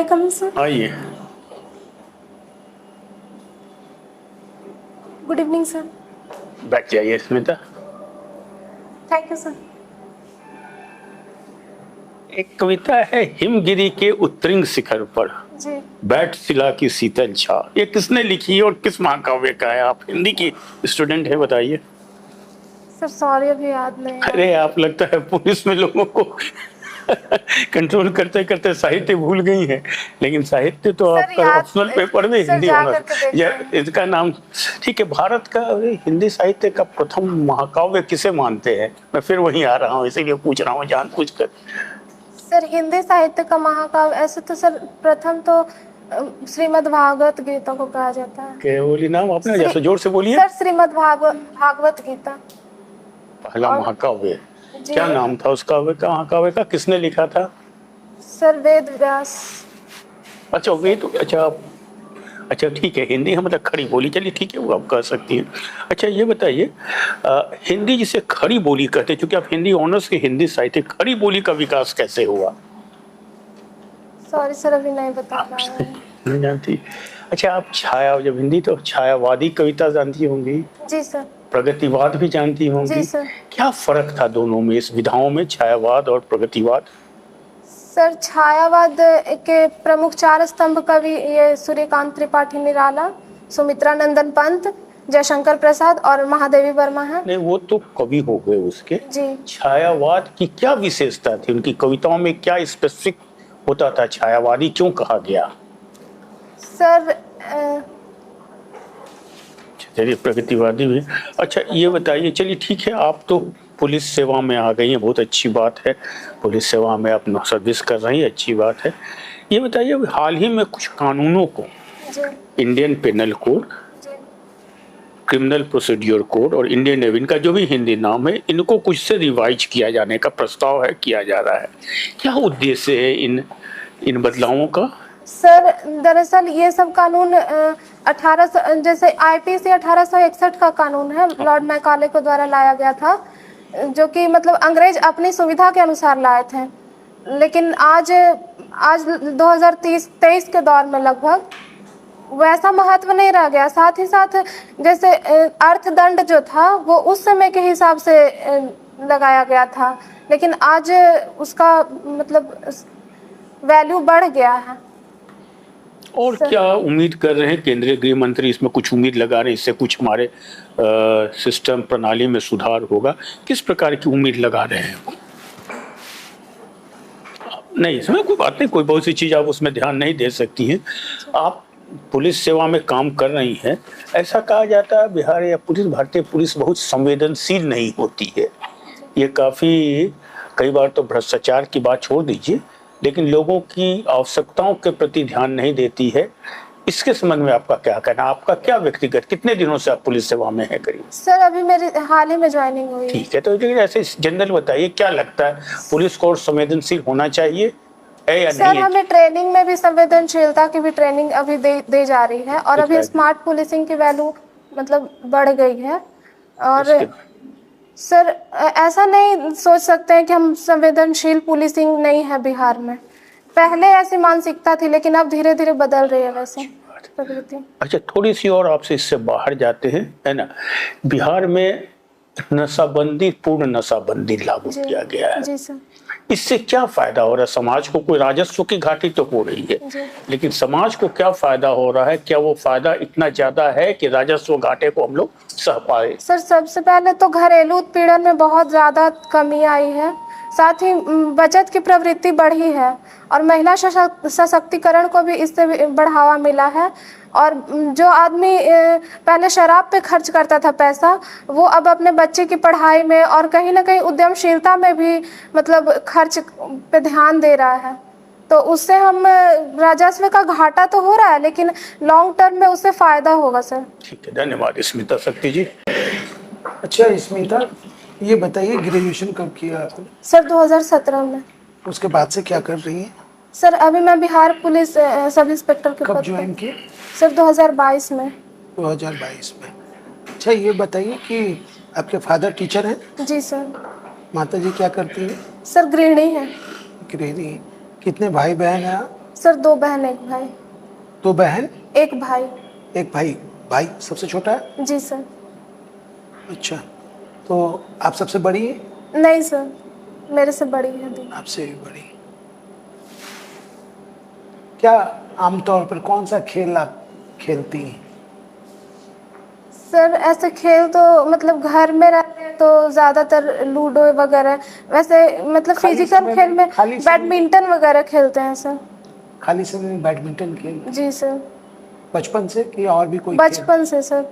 आई कम इन sir? आइए। Good evening sir. बैठ जाइए स्मिता। Thank you sir. एक कविता है, हिमगिरी के उत्तुंग शिखर पर जी बैठ शिला की शीतल छा। ये किसने लिखी है और किस महाकाव्य का है? आप हिंदी की स्टूडेंट है, बताइए। सर सॉरी, अभी याद नहीं है। अरे आप लगता है पुलिस में लोगों को कंट्रोल करते करते साहित्य भूल गई हैं। लेकिन साहित्य तो सर आपका याद, ऑप्शनल पेपर में सर हिंदी जा होना। करके देख या लेंगे। इसका नाम ठीक है, भारत का हिंदी साहित्य का प्रथम महाकाव्य किसे मानते हैं? मैं फिर वहीं आ रहा हूँ, इसीलिए पूछ रहा हूँ जानबूझकर। सर हिंदी साहित्य का महाकाव्य ऐसे तो सर प्रथम तो श्रीमद् भागवत गीता को कहा जाता है। क्या बोली नाम आपने? जैसे जोर से बोलिए। सर श्रीमद् भागवत गीता पहला और महाकाव्य। जी क्या नाम था उस काव्य का, महाकाव्य का? किसने लिखा था? सर वेद व्यास। अच्छा वे तो अच्छा ठीक है, हिंदी हम मतलब खड़ी बोली, चलिए ठीक है, वो आप कह सकती हैं। अच्छा ये बताइए, हिंदी जिसे खड़ी बोली कहते हैं, क्योंकि आप हिंदी ऑनर्स के हिंदी साहित्य, खड़ी बोली का विकास कैसे हुआ? सॉरी सर, अभी नहीं बता पा रहे हैं। नहीं जानती? अच्छा आप जब हिंदी तो छायावादी कविता जानती होंगी, जी सर। प्रगतिवाद भी जानती होंगी। जी सर। क्या फर्क था दोनों में, इस विधाओं में, छायावाद और प्रगतिवाद? सर छायावाद के प्रमुख 4 स्तंभ कवि ये सूर्यकांत त्रिपाठी निराला, सुमित्रा नंदन पंत, जयशंकर प्रसाद और महादेवी वर्मा है। नहीं वो तो कवि हो गए उसके। जी छायावाद की क्या विशेषता थी? उनकी कविताओं में क्या स्पेसिफिक होता था? छायावादी क्यों कहा गया? सर चलिए प्रगतिवादी भी। अच्छा ये बताइए, चलिए ठीक है, आप तो पुलिस सेवा में आ गई हैं, बहुत अच्छी बात है। पुलिस सेवा में आप सर्विस कर रही हैं, अच्छी बात है। ये बताइए, हाल ही में कुछ कानूनों को, जी इंडियन पेनल कोड, जी क्रिमिनल प्रोसीड्यूर कोड और इंडियन नेवी, इनका जो भी हिंदी नाम है, इनको कुछ से रिवाइज किया जाने का प्रस्ताव है, किया जा रहा है। क्या उद्देश्य है इन बदलावों का? सर दरअसल ये सब कानून 1800 जैसे आईपीसी 1861 का कानून है, लॉर्ड मैकाले के द्वारा लाया गया था, जो कि मतलब अंग्रेज अपनी सुविधा के अनुसार लाए थे। लेकिन आज 2023 के दौर में लगभग वैसा महत्व नहीं रह गया। साथ ही साथ जैसे अर्थदंड जो था वो उस समय के हिसाब से लगाया गया था, लेकिन आज उसका मतलब वैल्यू बढ़ गया है। और क्या उम्मीद कर रहे हैं केंद्रीय गृह मंत्री? इसमें कुछ उम्मीद लगा रहे हैं, इससे कुछ हमारे सिस्टम प्रणाली में सुधार होगा? किस प्रकार की उम्मीद लगा रहे हैं? नहीं इसमें कोई बात नहीं, कोई बहुत सी चीज़ आप उसमें ध्यान नहीं दे सकती हैं। आप पुलिस सेवा में काम कर रही हैं। ऐसा कहा जाता है बिहार या भारतीय पुलिस बहुत संवेदनशील नहीं होती है। ये काफ़ी, कई बार तो भ्रष्टाचार की बात छोड़ दीजिए, लेकिन लोगों की आवश्यकताओं के प्रति ध्यान नहीं देती है। इसके संबंध में आपका क्या कहना? आपका क्या व्यक्तिगत, कितने दिनों से आप पुलिस सेवा में है करीब? सर अभी मेरी हाल ही में ज्वाइनिंग हुई है। ठीक है, तो ऐसे जनरल बताइए, क्या लगता है पुलिस को संवेदनशील होना चाहिए है या सर नहीं? हमें ट्रेनिंग में भी संवेदनशीलता की भी ट्रेनिंग अभी दे जा रही है, और अभी स्मार्ट पुलिसिंग की वैल्यू मतलब बढ़ गई है। और सर ऐसा नहीं सोच सकते हैं कि हम संवेदनशील पुलिसिंग नहीं है बिहार में। पहले ऐसी मानसिकता थी, लेकिन अब धीरे धीरे बदल रही है वैसे प्रवृत्ति। अच्छा थोड़ी सी और आपसे इससे बाहर जाते हैं, है ना। बिहार में नशाबंदी, पूर्ण नशाबंदी लागू किया गया है। जी सर। इससे क्या फायदा हो रहा है समाज को? कोई राजस्व की घाटी तो हो रही है, लेकिन समाज को क्या फायदा हो रहा है? क्या वो फायदा इतना ज्यादा है कि राजस्व घाटे को हम लोग सह पाए? सर सबसे पहले तो घरेलू उत्पीड़न में बहुत ज़्यादा कमी आई है, साथ ही बचत की प्रवृत्ति बढ़ी है, और महिला सशक्तिकरण को भी इससे बढ़ावा मिला है। और जो आदमी पहले शराब पे खर्च करता था पैसा, वो अब अपने बच्चे की पढ़ाई में और कहीं ना कहीं उद्यमशीलता में भी मतलब खर्च पे ध्यान दे रहा है। तो उससे हम राजस्व का घाटा तो हो रहा है, लेकिन लॉन्ग टर्म में उससे फायदा होगा सर। ठीक है, धन्यवाद स्मिता शक्ति जी। अच्छा स्मिता, ये बताइए ग्रेजुएशन कब किया आपने? सर 2017 में। उसके बाद से क्या कर रही हैं? सर अभी मैं बिहार पुलिस सब इंस्पेक्टर के कब पद ज्वाइन किए? सर 2022 में। 2022 में। अच्छा ये बताइए कि आपके फादर टीचर हैं? जी सर। माता जी क्या करती हैं? सर गृहिणी है। गृहिणी। कितने भाई बहन हैं? सर 2 बहन 1 भाई। 2 बहन 1 भाई। 1 भाई। भाई सबसे छोटा है? जी सर। अच्छा, तो आप सबसे बड़ी हैं? नहीं सर, मेरे से बड़ी है दी। आपसे भी बड़ी। क्या आमतौर पर कौन सा खेल आप खेलती हैं? सर ऐसे खेल तो मतलब घर में रहते हैं तो ज़्यादातर लूडो वगैरह, वैसे मतलब खाली फिजिकल समय खेल में खाली समय बैडमिंटन वगैरह खेलते हैं सर। खाली समय में बैडमिंटन खेल जी सर। बचपन से कि और भी कोई खेल? बचपन से सर।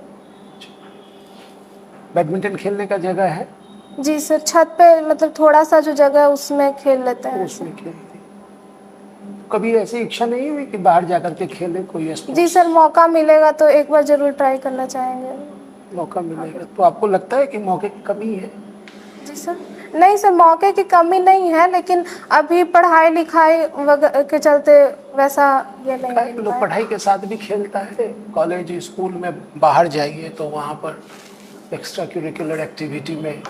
बैडमिंटन खेलने का जगह है? जी सर, छत पे मतलब थोड़ा सा जो जगह है उसमें खेल लेते हैं उसमें सर। खेलती। कभी ऐसी इच्छा नहीं हुई कि बाहर जाकर के खेलें कोई जी स्पोर्ट्स? सर, मौका मिलेगा तो एक बार ज़रूर ट्राई करना चाहेंगे। मौका मिलेगा तो आपको लगता है कि मौके की कमी है? जी सर, नहीं सर, मौके की कमी नहीं है, लेकिन अभी पढ़ाई लिखाई वगैरह के चलते वैसा ये नहीं काहे मिल लोग पाया। पढ़ाई के साथ भी खेलता है। कॉलेज स्कूल में बाहर जाइए तो वहाँ पर एक्स्ट्रा करिकुलर एक्टिविटी में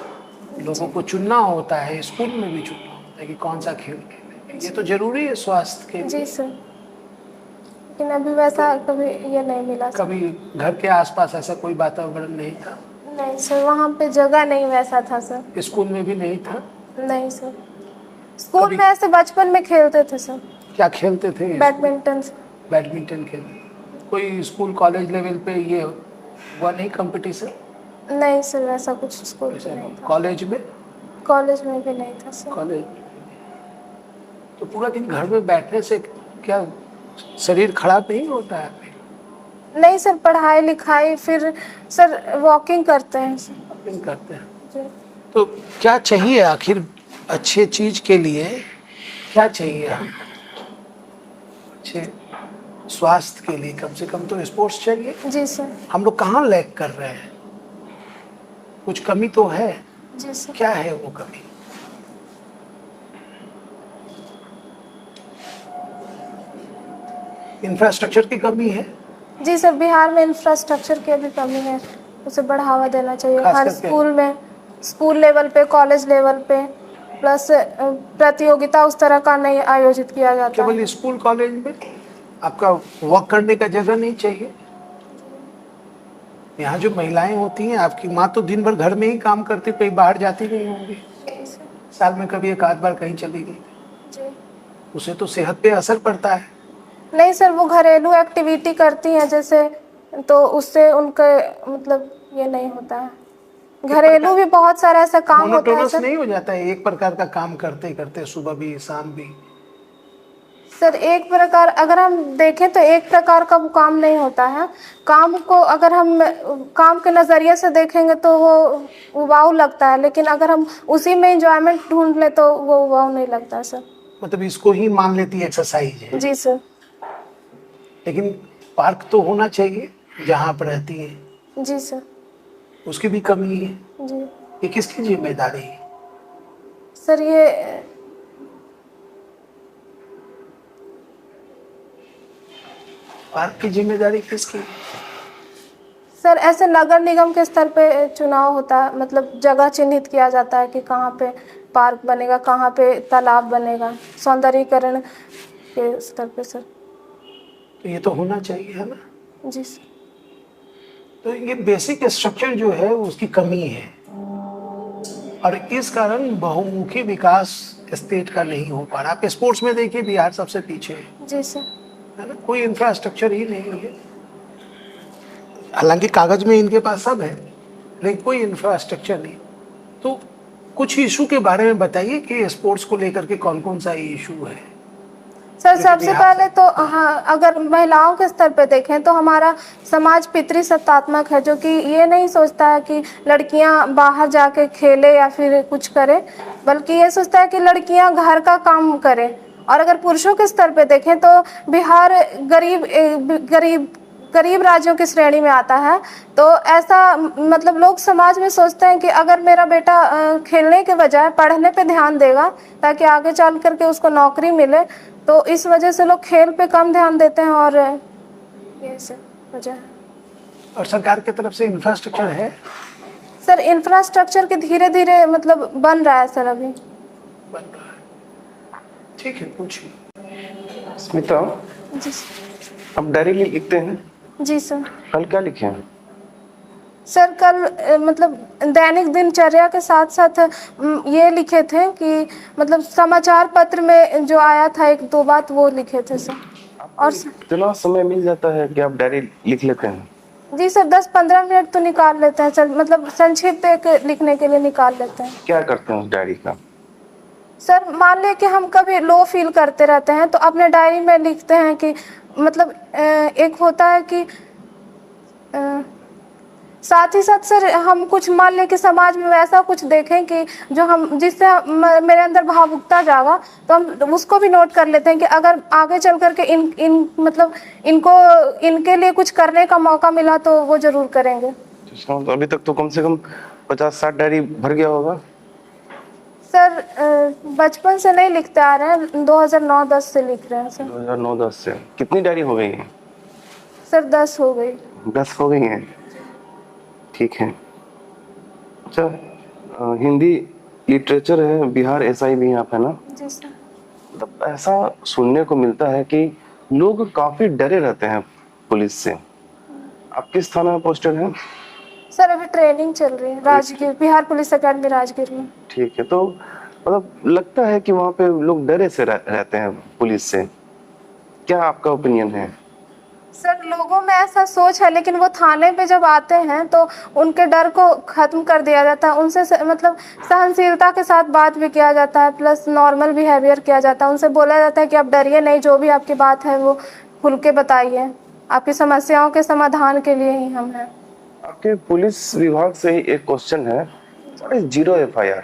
लोगों को चुनना होता है, स्कूल में भी चुनना होता है कि कौन सा खेल खेलें। ये तो जरूरी है स्वास्थ्य के जी लिए। सर, लेकिन अभी वैसा कभी ये नहीं मिला सर। कभी घर के आसपास ऐसा कोई वातावरण नहीं था? नहीं सर, वहाँ पे जगह नहीं वैसा था सर। स्कूल में भी नहीं था? नहीं सर, स्कूल कभी में ऐसे बचपन में खेलते थे सर, क्या खेलते थे? बैडमिंटन। बैडमिंटन खेलते। कोई स्कूल कॉलेज लेवल पे ये हुआ नहीं कंपटीशन? नहीं सर, वैसा कुछ स्कूल में नहीं था। कॉलेज में? कॉलेज में भी नहीं था सर। कॉलेज तो पूरा दिन घर में बैठने से क्या शरीर खराब नहीं होता है? नहीं सर, पढ़ाई लिखाई फिर सर वॉकिंग करते हैं सर। वॉकिंग करते हैं जी। तो क्या चाहिए आखिर अच्छे चीज के लिए? क्या चाहिए अच्छे स्वास्थ्य के लिए? कम से कम तो स्पोर्ट्स चाहिए। जी सर। हम लोग कहाँ लैग कर रहे हैं? कुछ कमी तो है। जी सर। क्या है वो कमी? इंफ्रास्ट्रक्चर की कमी है। जी सर, बिहार में इंफ्रास्ट्रक्चर की भी कमी है, उसे बढ़ावा देना चाहिए खास हर करके स्कूल में, स्कूल लेवल पे, कॉलेज लेवल पे। प्लस प्रतियोगिता उस तरह का नहीं आयोजित किया जाता केवल है। स्कूल कॉलेज में आपका वॉक करने का जगह नहीं चाहिए? यहाँ जो महिलाएं होती हैं, आपकी माँ तो दिन भर घर में ही काम करती, कहीं बाहर जाती नहीं होंगी। जी सर। साल में कभी एक आध बार कहीं चली गई, जी। उसे तो सेहत पे असर पड़ता है। नहीं सर, वो घरेलू एक्टिविटी करती हैं जैसे, तो उससे उनके मतलब ये नहीं होता है। घरेलू भी बहुत सारा ऐसा काम होता है मोनोटोनस सर। नहीं हो जाता है एक प्रकार का काम करते करते, सुबह भी शाम भी? सर एक प्रकार अगर हम देखें तो एक प्रकार का वो काम नहीं होता है। काम को अगर हम काम के नज़रिए से देखेंगे तो वो उबाऊ लगता है, लेकिन अगर हम उसी में इंजॉयमेंट ढूंढ लें तो वो उबाऊ नहीं लगता सर। मतलब इसको ही मान लेती एक्सरसाइज है। जी सर। लेकिन पार्क तो होना चाहिए जहाँ आप रहती हैं, जी सर। उसकी भी कमी है। जी ये किसकी जिम्मेदारी है? सर, ये पार्क की जिम्मेदारी किसकी है? सर ऐसे नगर निगम के स्तर पे चुनाव होता है, मतलब जगह चिन्हित किया जाता है कि कहाँ पे पार्क बनेगा, कहाँ पे तालाब बनेगा, सौंदर्यीकरण के स्तर पे सर। तो ये तो होना चाहिए, है ना? जी सर। तो ये बेसिक स्ट्रक्चर जो है उसकी कमी है, और इस कारण बहुमुखी विकास स्टेट का नहीं हो पा रहा। आप स्पोर्ट्स में देखिए, बिहार सबसे पीछे है। जी सर। है ना? कोई इंफ्रास्ट्रक्चर ही नहीं है। हालांकि कागज में इनके पास सब है, लेकिन कोई इंफ्रास्ट्रक्चर नहीं। तो कुछ इशू के बारे में बताइए कि स्पोर्ट्स को लेकर के कौन कौन सा इशू है? सर सबसे पहले तो हाँ, अगर महिलाओं के स्तर पे देखें तो हमारा समाज पितृसत्तात्मक है, जो कि ये नहीं सोचता है कि लड़कियां बाहर जाके खेले या फिर कुछ करे, बल्कि ये सोचता है कि लड़कियां घर का काम करें। और अगर पुरुषों के स्तर पे देखें तो बिहार गरीब राज्यों की श्रेणी में आता है। तो ऐसा मतलब लोग समाज में सोचते हैं कि अगर मेरा बेटा खेलने के बजाय पढ़ने पे ध्यान देगा ताकि आगे चल करके उसको नौकरी मिले, तो इस वजह से लोग खेल पे कम ध्यान देते हैं, और ये सब वजह है। और सरकार की तरफ से इंफ्रास्ट्रक्चर है? सर इंफ्रास्ट्रक्चर के धीरे धीरे मतलब बन रहा है सर, अभी बन रहा है। ठीक है, पूछिए। स्मिता, जी आप डायरी लिखते हैं, जी सर। कल क्या लिखे हैं? सर कल मतलब दैनिक दिनचर्या के साथ साथ ये लिखे थे कि मतलब समाचार पत्र में जो आया था एक दो बात वो लिखे थे सर। और इतना समय मिल जाता है कि आप डायरी लिख लेते हैं? जी सर 10-15 मिनट तो निकाल लेते हैं सर, मतलब संक्षिप्त एक लिखने के लिए निकाल लेते हैं। क्या करते हैं उस डायरी का? सर मान लें कि हम कभी लो फील करते रहते हैं तो अपने डायरी में लिखते हैं कि मतलब एक होता है कि साथ ही साथ सर हम कुछ मान लें कि समाज में वैसा कुछ देखें कि जो हम जिससे मेरे अंदर भावुकता जागा तो हम उसको भी नोट कर लेते हैं कि अगर आगे चल करके इन मतलब इनको इनके लिए कुछ करने का मौका मिला तो वो जरूर करेंगे। तो अभी तक तो कम से कम 50-60 डायरी भर गया होगा। सर बचपन से नहीं लिखते आ रहे हैं, 2009-10 से लिख रहे हैं सर। 2009-10 से कितनी डायरी हो गई है? सर 10 हो गई। 10 हो गई हैं, ठीक है। अच्छा, हिंदी लिटरेचर है, बिहार एसआई भी यहाँ पे ना, जी सर। मतलब ऐसा सुनने को मिलता है कि लोग काफी डरे रहते हैं पुलिस से। आप किस थाना में पोस्टेड हैं? सर अभी ट्रेनिंग चल रही है राजगीर, बिहार पुलिस अकेडमी राजगीर में। ठीक है, तो मतलब लगता है कि वहाँ पे लोग डरे से रहते हैं पुलिस से, क्या आपका ओपिनियन है? सर लोगों में ऐसा सोच है लेकिन वो थाने पे जब आते हैं तो उनके डर को खत्म कर दिया जाता है, उनसे मतलब सहनशीलता के साथ बात भी किया जाता है, प्लस नॉर्मल बिहेवियर किया जाता है, उनसे बोला जाता है कि आप डरिए नहीं, जो भी आपकी बात है वो खुल के बताइए, आपकी समस्याओं के समाधान के लिए ही हम हैं। आपके पुलिस विभाग से ही एक क्वेश्चन है, zero FIR?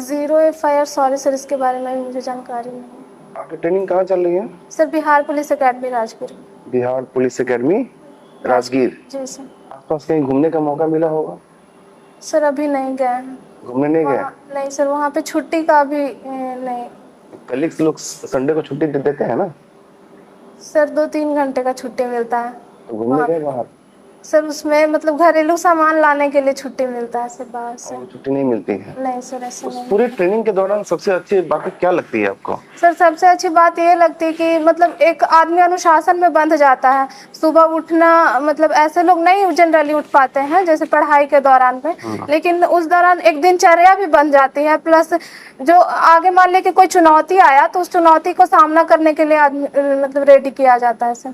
0 FIR? Sorry sir, इसके बारे में मुझे जानकारी नहीं है। आपकी ट्रेनिंग कहाँ चल रही है? Sir Bihar police academy Rajgir. Bihar police academy Rajgir. जी सर। आसपास कहीं घूमने का मौका मिला होगा? सर अभी नहीं गए हैं। घूमने नहीं गए? नहीं सर, वहाँ पे छुट्टी का भी नहीं। कलीग्स लोग संडे को छुट्टी देते हैं ना? सर 2-3 घंटे का छुट्टी मिलता है। तो घूमने गए बाहर? सर उसमें मतलब घरेलू सामान लाने के लिए छुट्टी मिलता है सर बाहर से। और छुट्टी नहीं मिलती है? नहीं सर ऐसा नहीं। पूरी ट्रेनिंग के दौरान सबसे अच्छी बात क्या लगती है आपको? सर सबसे अच्छी बात ये लगती है कि मतलब एक आदमी अनुशासन में बंध जाता है, सुबह उठना, मतलब ऐसे लोग नहीं जनरली उठ पाते हैं जैसे पढ़ाई के दौरान पे, लेकिन उस दौरान एक दिनचर्या भी बन जाती है, प्लस जो आगे मान ले कि कोई चुनौती आया तो उस चुनौती को सामना करने के लिए आदमी मतलब रेडी किया जाता है सर।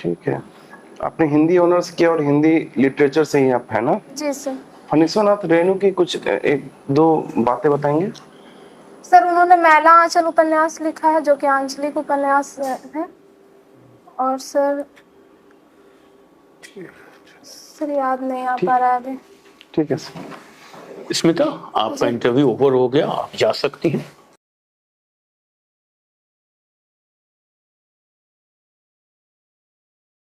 ठीक है, आपने हिंदी ऑनर्स किया और हिंदी लिटरेचर से ही आप है ना? जी सर। फणीश्वरनाथ रेणु की कुछ एक दो बातें बताएंगे? सर उन्होंने मैला आंचल उपन्यास लिखा है जो कि आंचलिक उपन्यास है, और सर याद नहीं आ पा रहा है अभी। ठीक है सर। स्मिता, आपका इंटरव्यू ओवर हो गया, आप जा सकती हैं।